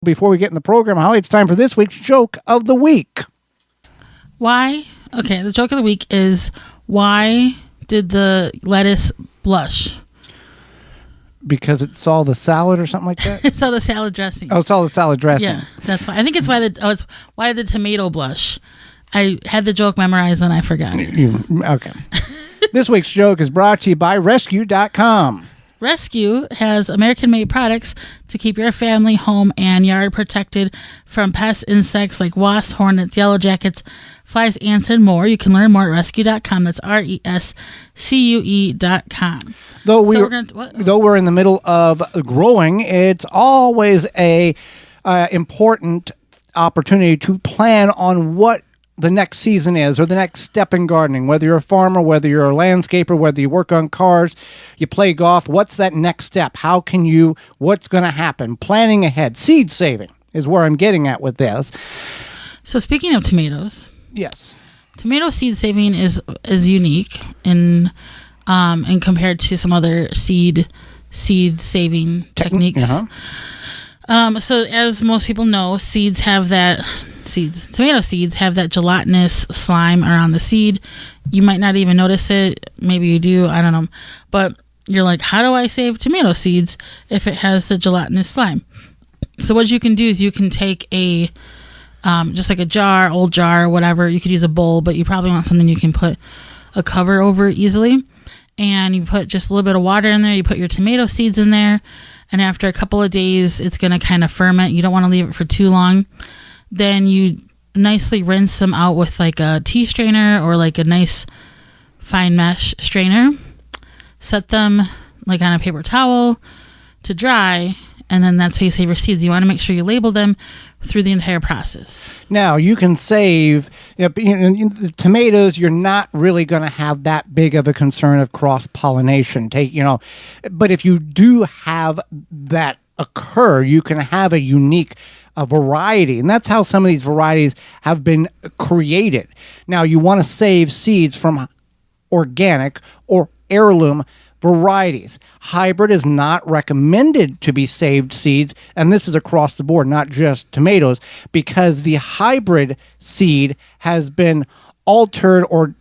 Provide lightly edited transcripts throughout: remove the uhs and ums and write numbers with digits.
Before we get in the program, Holly, it's time for this week's joke of the week. Why? Okay, the joke of the week is, why did the lettuce blush? Because it saw the salad or something like that? It saw the salad dressing. Oh, it saw the salad dressing. Yeah, that's why. I think it's why the tomato blush. I had the joke memorized and I forgot it. Okay. This week's joke is brought to you by Rescue.com. Rescue has American-made products to keep your family, home, and yard protected from pest insects like wasps, hornets, yellow jackets, flies, ants, and more. You can learn more at rescue.com. That's RESCUE.com. Though we're in the middle of growing, it's always a important opportunity to plan on what the next season is, or the next step in gardening. Whether you're a farmer, whether you're a landscaper, whether you work on cars, you play golf, what's that next step? What's going to happen? Planning ahead. Seed saving is where I'm getting at with this. So speaking of tomatoes. Yes. Tomato seed saving is unique in compared to some other seed saving techniques. Uh-huh. So as most people know, tomato seeds have that gelatinous slime around the seed. You might not even notice it. Maybe you do. I don't know. But you're like, how do I save tomato seeds if it has the gelatinous slime? So what you can do is you can take a, just like a jar, old jar, whatever. You could use a bowl, but you probably want something you can put a cover over easily. And you put just a little bit of water in there. You put your tomato seeds in there. And after a couple of days, it's going to kind of ferment. You don't want to leave it for too long. Then you nicely rinse them out with like a tea strainer or like a nice fine mesh strainer. Set them like on a paper towel to dry, and then that's how you save your seeds. You want to make sure you label them through the entire process. Now, you can save the tomatoes. You're not really going to have that big of a concern of cross-pollination. But if you do have that occur, you can have a unique variety, and that's how some of these varieties have been created. Now, you want to save seeds from organic or heirloom varieties. Hybrid is not recommended to be saved seeds, and this is across the board, not just tomatoes, because the hybrid seed has been altered or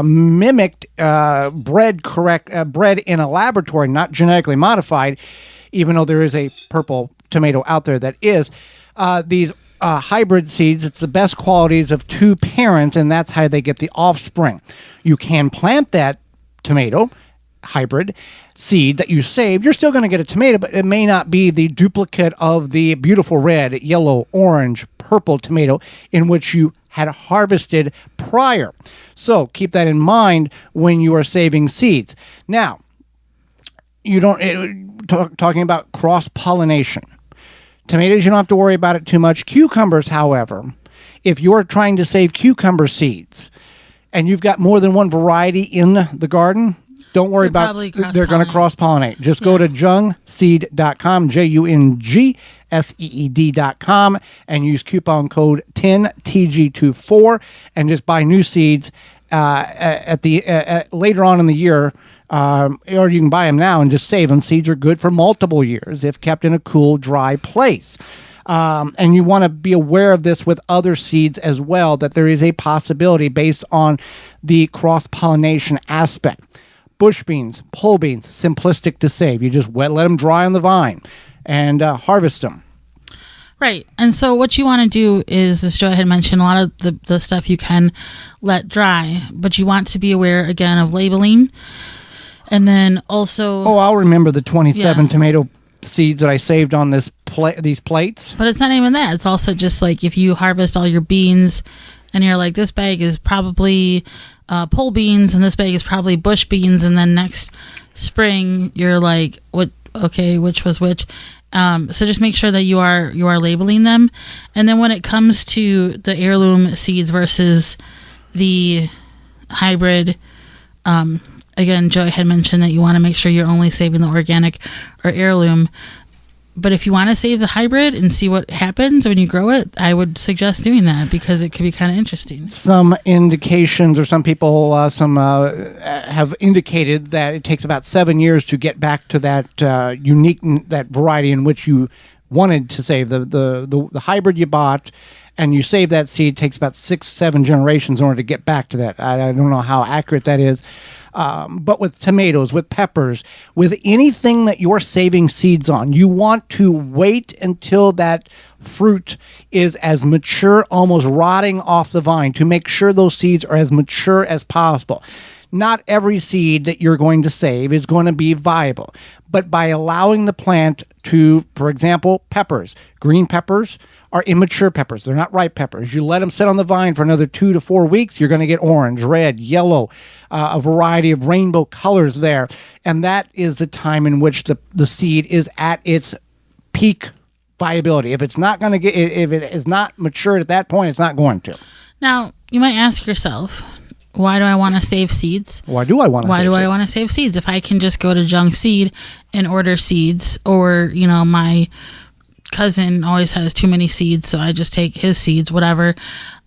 mimicked, bred in a laboratory, not genetically modified, even though there is a purple tomato out there that is. These hybrid seeds, it's the best qualities of two parents, and that's how they get the offspring. You can plant that tomato hybrid seed that you saved. You're still going to get a tomato, but it may not be the duplicate of the beautiful red, yellow, orange, purple tomato in which you had harvested prior. So keep that in mind when you are saving seeds. Now, talking about cross-pollination. Tomatoes, you don't have to worry about it too much. Cucumbers, however, if you're trying to save cucumber seeds and you've got more than one variety in the garden, don't worry about they're going to cross-pollinate. Just go to jungseed.com, JUNGSEED.com, and use coupon code 10TG24 and just buy new seeds later on in the year. Or you can buy them now and just save them. Seeds are good for multiple years if kept in a cool, dry place. And you want to be aware of this with other seeds as well, that there is a possibility based on the cross-pollination aspect. Bush beans, pole beans, simplistic to save. You just let them dry on the vine and harvest them. Right. And so what you want to do is, as Joe had mentioned, a lot of the stuff you can let dry, but you want to be aware, again, of labeling. And then also... Oh, I'll remember the 27 tomato seeds that I saved on these plates. But it's not even that. It's also just like if you harvest all your beans and you're like, this bag is probably pole beans and this bag is probably bush beans, and then next spring you're like, what? Okay, which was which? So just make sure that you are labeling them. And then when it comes to the heirloom seeds versus the hybrid, again, Joey had mentioned that you want to make sure you're only saving the organic or heirloom. But if you want to save the hybrid and see what happens when you grow it, I would suggest doing that because it could be kind of interesting. Some indications, or some people have indicated that it takes about 7 years to get back to that that variety in which you wanted to save. The hybrid you bought and you save that seed, takes about 6-7 generations in order to get back to that. I don't know how accurate that is. But with tomatoes, with peppers, with anything that you're saving seeds on, you want to wait until that fruit is as mature, almost rotting off the vine, to make sure those seeds are as mature as possible. Not every seed that you're going to save is going to be viable, but by allowing the plant to, for example, peppers, green peppers are immature peppers. They're not ripe peppers. You let them sit on the vine for another 2 to 4 weeks, you're going to get orange, red, yellow, a variety of rainbow colors there. And that is the time in which the seed is at its peak viability. If it's not going to get, if it is not matured at that point, it's not going to. Now, you might ask yourself, why do I want to save seeds? Why do I want to save seeds? If I can just go to Junk Seed and order seeds, or, my cousin always has too many seeds, so I just take his seeds, whatever.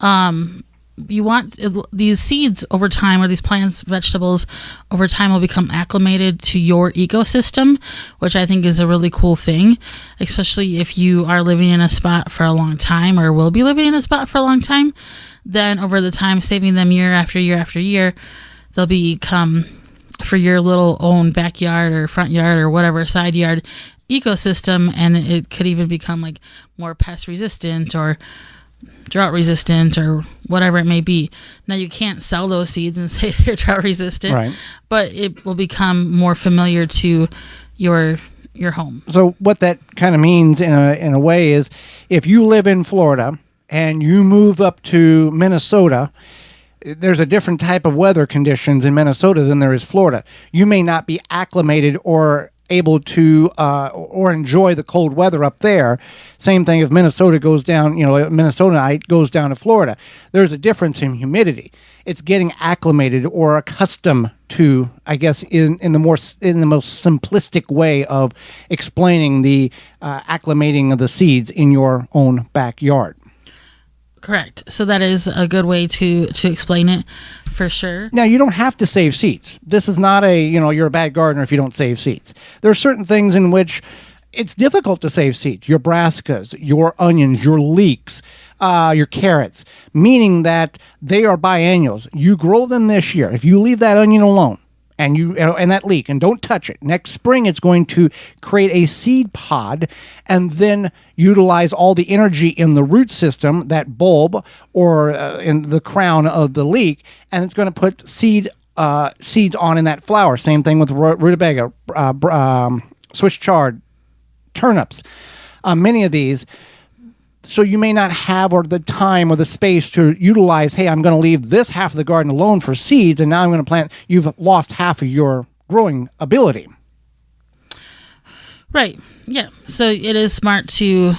You want these seeds over time, or these plants, vegetables over time, will become acclimated to your ecosystem, which I think is a really cool thing, especially if you are living in a spot for a long time, or will be living in a spot for a long time. Then over the time, saving them year after year after year, they'll become, for your little own backyard or front yard or whatever side yard ecosystem, and it could even become like more pest resistant or drought resistant or whatever it may be. Now, you can't sell those seeds and say they're drought resistant, right, but it will become more familiar to your home. So what that kind of means in a way is, if you live in Florida and you move up to Minnesota, there's a different type of weather conditions in Minnesota than there is Florida. You may not be acclimated or able to or enjoy the cold weather up there. Same thing if Minnesota goes down, Minnesota goes down to Florida. There's a difference in humidity. It's getting acclimated or accustomed to, I guess, in the most simplistic way of explaining the acclimating of the seeds in your own backyard. Correct. So that is a good way to explain it, for sure. Now, you don't have to save seeds. This is not you're a bad gardener if you don't save seeds. There are certain things in which it's difficult to save seeds. Your brassicas, your onions, your leeks, your carrots, meaning that they are biennials. You grow them this year. If you leave that onion alone, and that leek, and don't touch it, next spring it's going to create a seed pod and then utilize all the energy in the root system, that bulb, or in the crown of the leek, and it's going to put seeds on in that flower. Same thing with rutabaga, Swiss chard, turnips, many of these. So you may not have the time or the space to utilize, hey, I'm going to leave this half of the garden alone for seeds, and now I'm going to plant. You've lost half of your growing ability. Right. Yeah. So it is smart to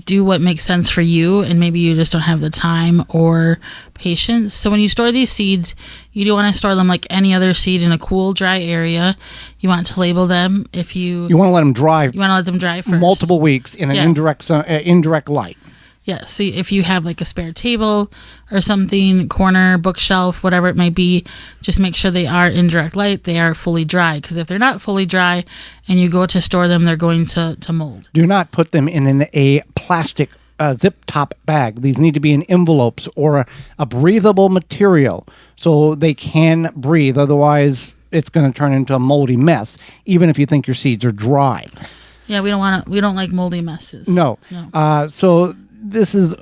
do what makes sense for you, and maybe you just don't have the time or patience. So when you store these seeds, you do want to store them like any other seed in a cool, dry area. You want to label them. If you want to let them dry. You want to let them dry first. Multiple weeks in an indirect light. Yeah, so if you have like a spare table or something, corner, bookshelf, whatever it may be, just make sure they are in direct light, they are fully dry. Because if they're not fully dry and you go to store them, they're going to mold. Do not put them in a plastic zip top bag. These need to be in envelopes or a breathable material so they can breathe. Otherwise, it's going to turn into a moldy mess, even if you think your seeds are dry. Yeah, we don't like moldy messes. No. So this is,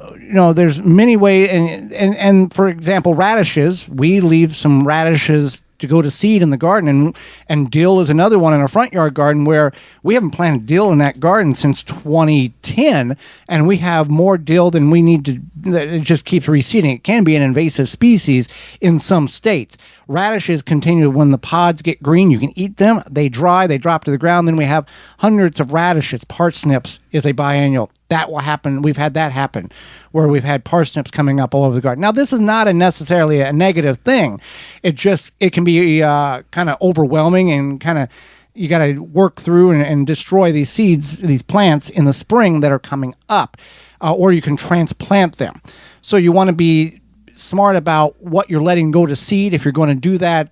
there's many ways, and for example, radishes, we leave some radishes to go to seed in the garden, and dill is another one in our front yard garden where we haven't planted dill in that garden since 2010, and we have more dill than we need to. It just keeps reseeding. It can be an invasive species in some states. Radishes continue, when the pods get green, you can eat them. They dry, they drop to the ground. Then we have hundreds of radishes. Parsnips is a biennial. That will happen. We've had that happen where we've had parsnips coming up all over the garden. Now, this is not necessarily a negative thing. It can be kind of overwhelming, and kind of you got to work through and destroy these seeds, these plants in the spring that are coming up, or you can transplant them. So you want to be smart about what you're letting go to seed. If you're going to do that,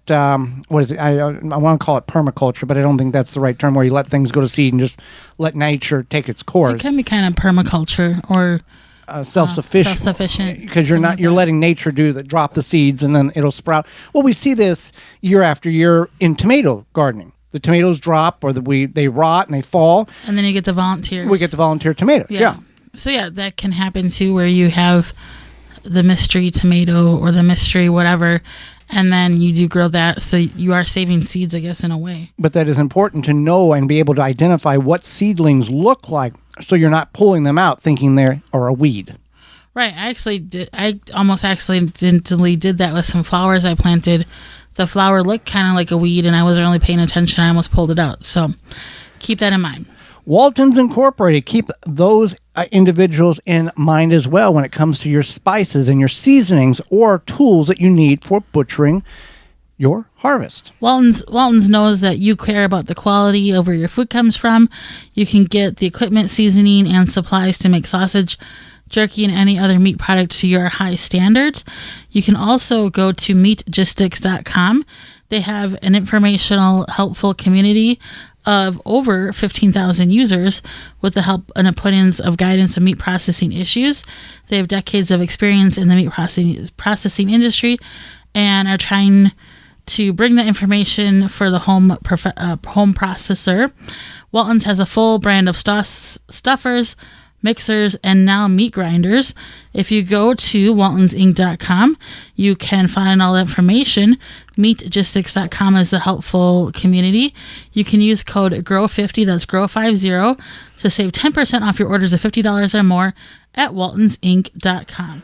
what is it? I want to call it permaculture, but I don't think that's the right term, where you let things go to seed and just let nature take its course. It can be kind of permaculture or self-sufficient, because you're letting nature drop the seeds and then it'll sprout. Well, we see this year after year in tomato gardening. The tomatoes drop, or they rot and they fall, and then you get the volunteers. We get the volunteer tomatoes. Yeah. So that can happen too, where you have the mystery tomato or the mystery whatever, and then you do grow that. So you are saving seeds, I guess, in a way. But that is important to know and be able to identify what seedlings look like, so you're not pulling them out thinking they are a weed. Right. I almost accidentally did that with some flowers I planted. The flower looked kind of like a weed, and I wasn't really paying attention. I almost pulled it out. So keep that in mind. Walton's Incorporated, keep those individuals in mind as well when it comes to your spices and your seasonings or tools that you need for butchering your harvest. Walton's knows that you care about the quality of where your food comes from. You can get the equipment, seasoning, and supplies to make sausage, jerky, and any other meat product to your high standards. You can also go to meatgistics.com. They have an informational, helpful community of over 15,000 users with the help and opinions of guidance of meat processing issues. They have decades of experience in the meat processing industry and are trying to bring the information for the home processor. Walton's has a full brand of stuffers, mixers, and now meat grinders. If you go to waltonsinc.com, you can find all the information. Meatgistics.com is the helpful community. You can use code GROW50, that's GROW50, to save 10% off your orders of $50 or more at waltonsinc.com.